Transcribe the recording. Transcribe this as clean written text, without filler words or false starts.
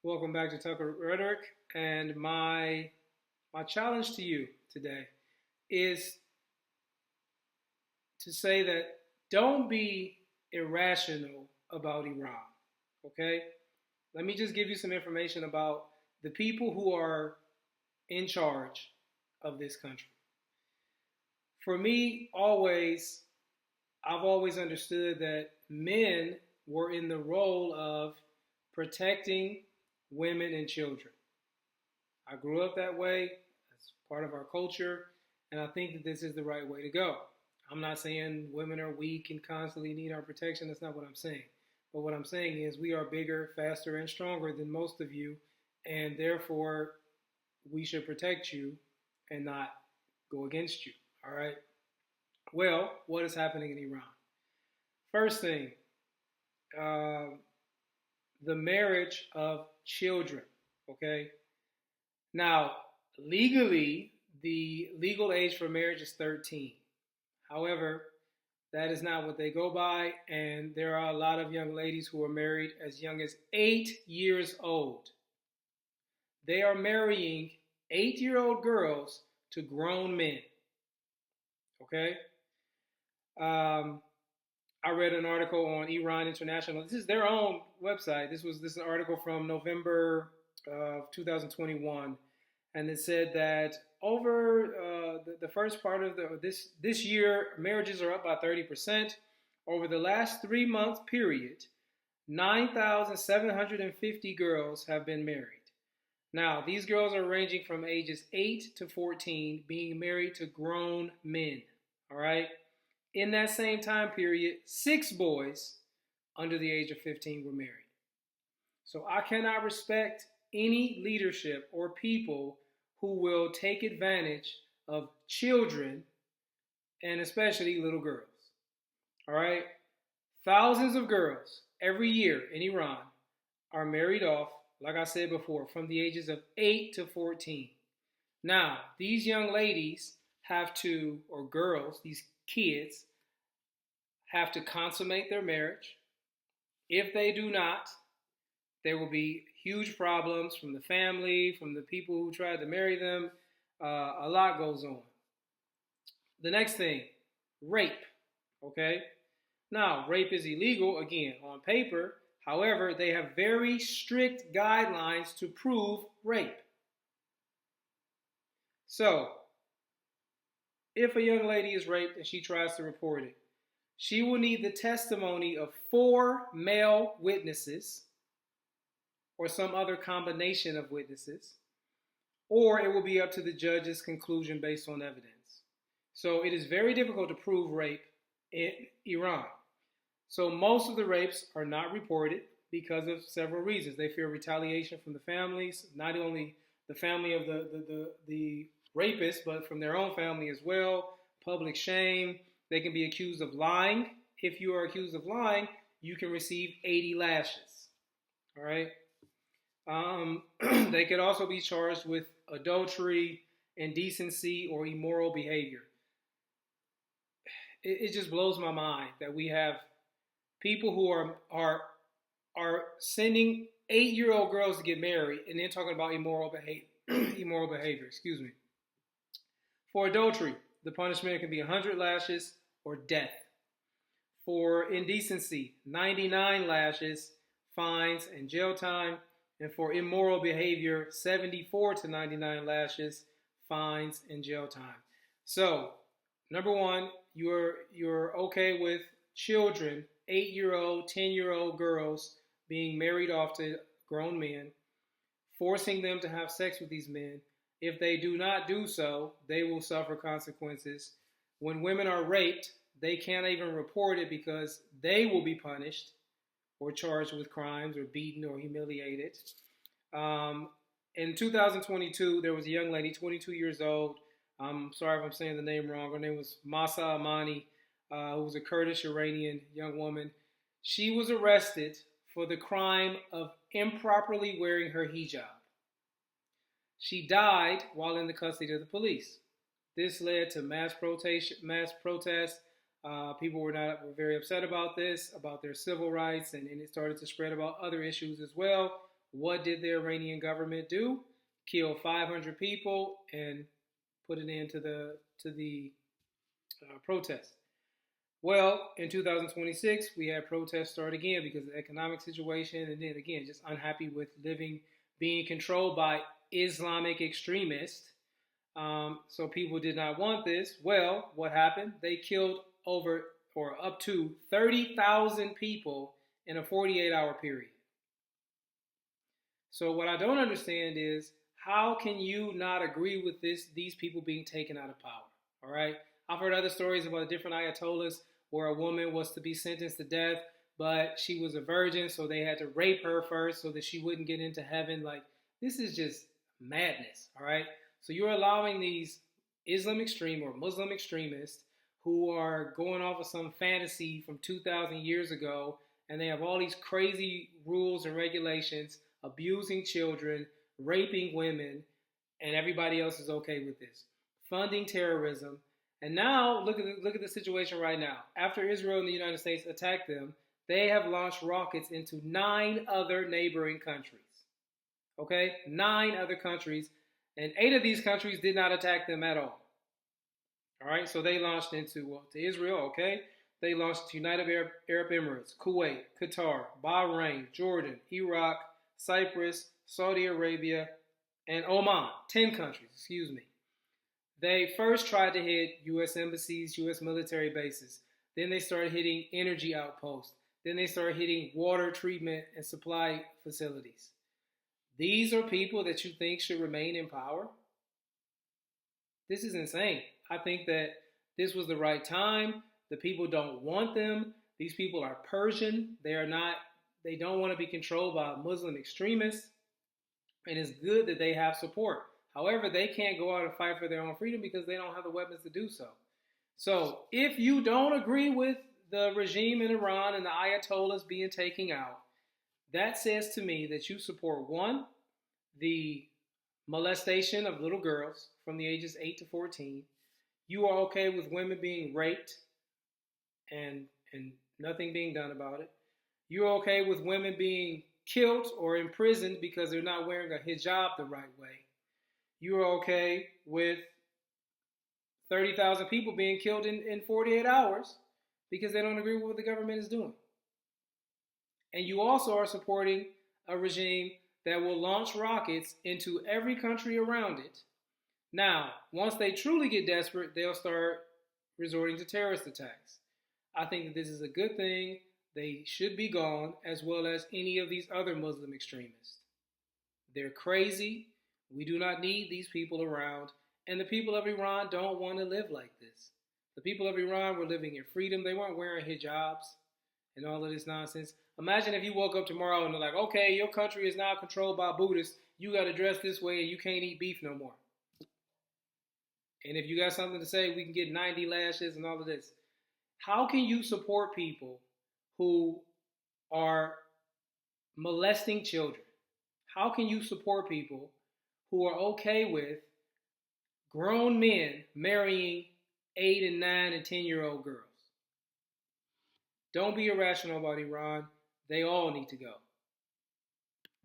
Welcome back to Tucker Rhetoric. And my challenge to you today is to say that don't be irrational about Iran. Okay? Let me just give you some information about the people who are in charge of this country. For me, I've always understood that men were in the role of protecting women and children. I grew up that way. That's part of our culture. And I think that this is the right way to go. I'm not saying women are weak and constantly need our protection. That's not what I'm saying. But what I'm saying is we are bigger, faster, and stronger than most of you. And therefore, we should protect you and not go against you. All right? Well, what is happening in Iran? First thing, uh, the marriage of children. Okay? Now, legally, the legal age for marriage is 13. However, that is not what they go by, and there are a lot of young ladies who are married as young as 8 years old. They are marrying 8-year-old girls to grown men. Okay? Um, I read an article on Iran International. This is their own website. This is an article from November of 2021, and it said that over the first part of this year, marriages are up by 30%. Over the last 3 month period, 9,750 girls have been married. Now, these girls are ranging from ages 8 to 14, being married to grown men. All right. In that same time period, 6 boys under the age of 15 were married. So I cannot respect any leadership or people who will take advantage of children and especially little girls. All right? Thousands of girls every year in Iran are married off, like I said before, from the ages of 8 to 14. Now, these young ladies have to, or girls, these kids, have to consummate their marriage. If they do not, there will be huge problems from the family, from the people who tried to marry them. A lot goes on. The next thing, rape. Okay? Now, rape is illegal, again, on paper. However, they have very strict guidelines to prove rape. So, if a young lady is raped and she tries to report it, she will need the testimony of 4 male witnesses or some other combination of witnesses, or it will be up to the judge's conclusion based on evidence. So it is very difficult to prove rape in Iran. So most of the rapes are not reported because of several reasons. They fear retaliation from the families, not only the family of the rapist, but from their own family as well. Public shame. They can be accused of lying. If you are accused of lying, you can receive 80 lashes. All right? They could also be charged with adultery, indecency, or immoral behavior. It just blows my mind that we have people who are sending 8-year-old girls to get married, and then talking about immoral behavior. Immoral behavior. Excuse me. For adultery, the punishment can be 100 lashes or death. For indecency, 99 lashes, fines, and jail time. And for immoral behavior, 74 to 99 lashes, fines, and jail time. So, number one, you're okay with children, 8-year-old, 10-year-old girls being married off to grown men, forcing them to have sex with these men. If they do not do so, they will suffer consequences. When women are raped, they can't even report it because they will be punished or charged with crimes or beaten or humiliated. In 2022, there was a young lady, 22 years old. I'm sorry if I'm saying the name wrong. Her name was Masa Amani, who was a Kurdish Iranian young woman. She was arrested for the crime of improperly wearing her hijab. She died while in the custody of the police. This led to mass protests. People were very upset about this, about their civil rights, and it started to spread about other issues as well. what did the Iranian government do? Kill 500 people and put an end to the protests. Well, in 2026, we had protests start again because of the economic situation, and then again, just unhappy with being controlled by Islamic extremists. So people did not want this. Well, what happened? They killed over or up to 30,000 people in a 48-hour period. So what I don't understand is how can you not agree with these people being taken out of power? All right. I've heard other stories about different ayatollahs where a woman was to be sentenced to death, but she was a virgin, so they had to rape her first so that she wouldn't get into heaven. Like, this is just madness. All right. So you're allowing these Islam extreme or Muslim extremists who are going off of some fantasy from 2,000 years ago, and they have all these crazy rules and regulations, abusing children, raping women, and everybody else is okay with this. Funding terrorism. And now look at the situation right now. After Israel and the United States attacked them, they have launched rockets into 9 other neighboring countries. Okay? 9 other countries. And 8 of these countries did not attack them at all. All right? So they launched to Israel, okay? They launched to United Arab Emirates, Kuwait, Qatar, Bahrain, Jordan, Iraq, Cyprus, Saudi Arabia, and Oman. 10 countries, excuse me. They first tried to hit U.S. embassies, U.S. military bases. Then they started hitting energy outposts. Then they started hitting water treatment and supply facilities. These are people that you think should remain in power? This is insane. I think that this was the right time. The people don't want them. These people are Persian. They don't want to be controlled by Muslim extremists. And it's good that they have support. However, they can't go out and fight for their own freedom because they don't have the weapons to do so. So if you don't agree with the regime in Iran and the ayatollahs being taken out, that says to me that you support, 1, the molestation of little girls from the ages 8 to 14. You are okay with women being raped and nothing being done about it. You're okay with women being killed or imprisoned because they're not wearing a hijab the right way. You're okay with 30,000 people being killed in 48 hours because they don't agree with what the government is doing. And you also are supporting a regime that will launch rockets into every country around it. Now, once they truly get desperate, they'll start resorting to terrorist attacks. I think that this is a good thing. They should be gone, as well as any of these other Muslim extremists. They're crazy. We do not need these people around. And the people of Iran don't want to live like this. The people of Iran were living in freedom. They weren't wearing hijabs and all of this nonsense. Imagine if you woke up tomorrow and they're like, okay, your country is now controlled by Buddhists. You got to dress this way and you can't eat beef no more. And if you got something to say, we can get 90 lashes and all of this. How can you support people who are molesting children? How can you support people who are okay with grown men marrying 8 and 9 and 10-year-old girls? Don't be irrational about Iran. They all need to go.